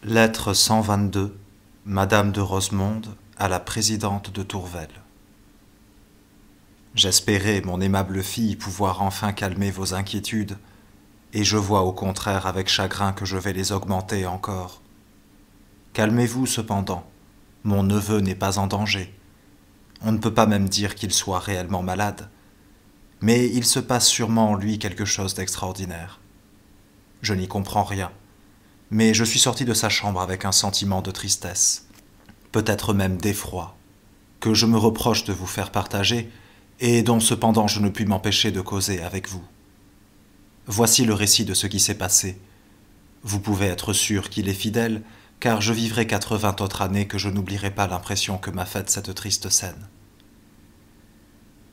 Lettre 122, Madame de Rosemonde à la présidente de Tourvel. J'espérais, mon aimable fille, pouvoir enfin calmer vos inquiétudes, et je vois au contraire avec chagrin que je vais les augmenter encore. Calmez-vous cependant, mon neveu n'est pas en danger. On ne peut pas même dire qu'il soit réellement malade, mais il se passe sûrement en lui quelque chose d'extraordinaire. Je n'y comprends rien, mais je suis sorti de sa chambre avec un sentiment de tristesse, peut-être même d'effroi, que je me reproche de vous faire partager, et dont cependant je ne puis m'empêcher de causer avec vous. Voici le récit de ce qui s'est passé. Vous pouvez être sûr qu'il est fidèle, car je vivrai 80 autres années que je n'oublierai pas l'impression que m'a faite cette triste scène.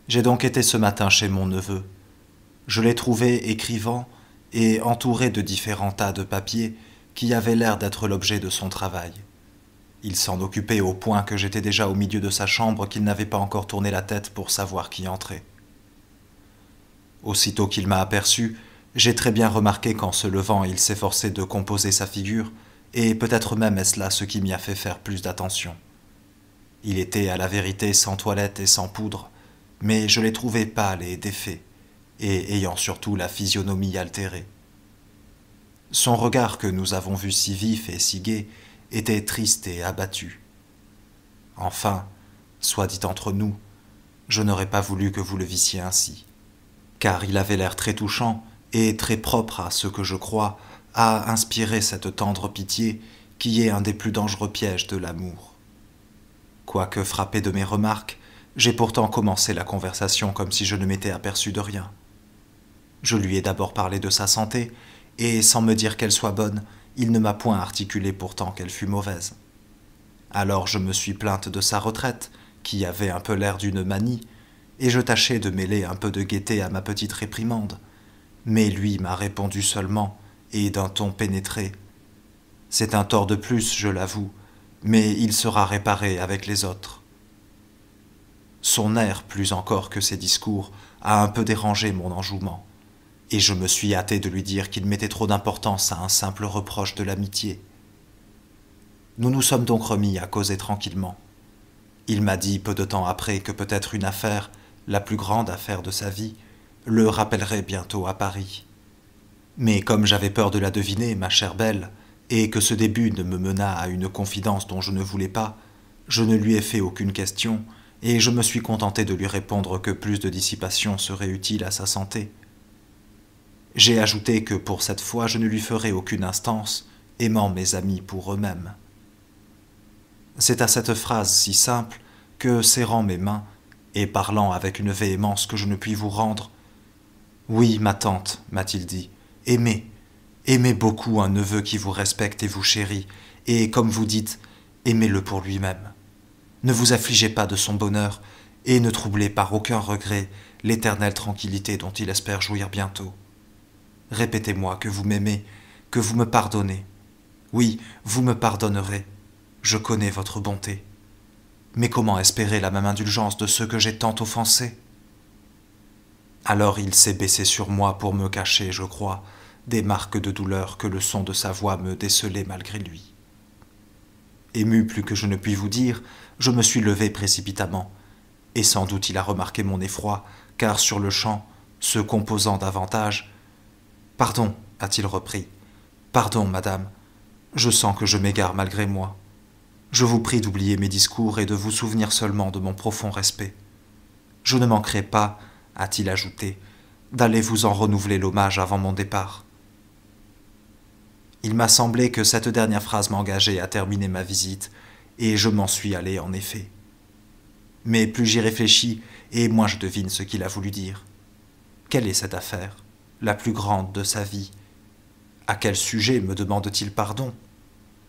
J'ai donc été ce matin chez mon neveu. Je l'ai trouvé écrivant et entouré de différents tas de papiers qui avaient l'air d'être l'objet de son travail. Il s'en occupait au point que j'étais déjà au milieu de sa chambre qu'il n'avait pas encore tourné la tête pour savoir qui entrait. Aussitôt qu'il m'a aperçu, j'ai très bien remarqué qu'en se levant il s'efforçait de composer sa figure, et peut-être même est-ce là ce qui m'y a fait faire plus d'attention. Il était à la vérité sans toilette et sans poudre, mais je l'ai trouvé pâle et défait, et ayant surtout la physionomie altérée. Son regard que nous avons vu si vif et si gai était triste et abattu. Enfin, soit dit entre nous, je n'aurais pas voulu que vous le vissiez ainsi, car il avait l'air très touchant et très propre à ce que je crois à inspirer cette tendre pitié qui est un des plus dangereux pièges de l'amour. Quoique frappé de mes remarques, j'ai pourtant commencé la conversation comme si je ne m'étais aperçu de rien. Je lui ai d'abord parlé de sa santé, et sans me dire qu'elle soit bonne, il ne m'a point articulé pourtant qu'elle fût mauvaise. Alors je me suis plainte de sa retraite, qui avait un peu l'air d'une manie, et je tâchai de mêler un peu de gaieté à ma petite réprimande. Mais lui m'a répondu seulement, et d'un ton pénétré. C'est un tort de plus, je l'avoue, mais il sera réparé avec les autres. Son air, plus encore que ses discours, a un peu dérangé mon enjouement, et je me suis hâté de lui dire qu'il mettait trop d'importance à un simple reproche de l'amitié. Nous nous sommes donc remis à causer tranquillement. Il m'a dit peu de temps après que peut-être une affaire, la plus grande affaire de sa vie, le rappellerait bientôt à Paris. Mais comme j'avais peur de la deviner, ma chère belle, et que ce début ne me menât à une confidence dont je ne voulais pas, je ne lui ai fait aucune question, et je me suis contenté de lui répondre que plus de dissipation serait utile à sa santé. J'ai ajouté que pour cette fois je ne lui ferai aucune instance, aimant mes amis pour eux-mêmes. C'est à cette phrase si simple que, serrant mes mains, et parlant avec une véhémence que je ne puis vous rendre, « Oui, ma tante, m'a-t-il dit, aimez, aimez beaucoup un neveu qui vous respecte et vous chérit, et, comme vous dites, aimez-le pour lui-même. Ne vous affligez pas de son bonheur, et ne troublez par aucun regret l'éternelle tranquillité dont il espère jouir bientôt. Répétez-moi que vous m'aimez, que vous me pardonnez. Oui, vous me pardonnerez. Je connais votre bonté. Mais comment espérer la même indulgence de ceux que j'ai tant offensés ? Alors il s'est baissé sur moi pour me cacher, je crois, des marques de douleur que le son de sa voix me décelait malgré lui. Ému plus que je ne puis vous dire, je me suis levé précipitamment, et sans doute il a remarqué mon effroi, car sur le champ, se composant davantage, « Pardon, a-t-il repris, pardon, madame, je sens que je m'égare malgré moi. Je vous prie d'oublier mes discours et de vous souvenir seulement de mon profond respect. Je ne manquerai pas, a-t-il ajouté, d'aller vous en renouveler l'hommage avant mon départ. » Il m'a semblé que cette dernière phrase m'engageait à terminer ma visite, et je m'en suis allé en effet. Mais plus j'y réfléchis, et moins je devine ce qu'il a voulu dire. Quelle est cette affaire, la plus grande de sa vie? À quel sujet me demande-t-il pardon?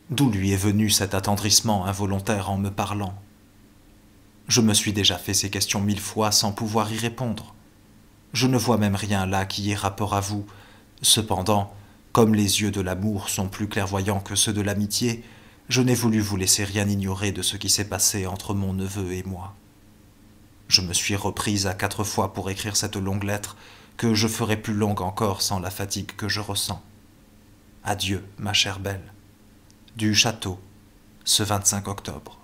D'où lui est venu cet attendrissement involontaire en me parlant? Je me suis déjà fait ces questions 1000 fois sans pouvoir y répondre. Je ne vois même rien là qui ait rapport à vous. Cependant, comme les yeux de l'amour sont plus clairvoyants que ceux de l'amitié, je n'ai voulu vous laisser rien ignorer de ce qui s'est passé entre mon neveu et moi. Je me suis reprise à 4 fois pour écrire cette longue lettre, que je ferai plus longue encore sans la fatigue que je ressens. Adieu, ma chère belle. du château, ce 25 octobre.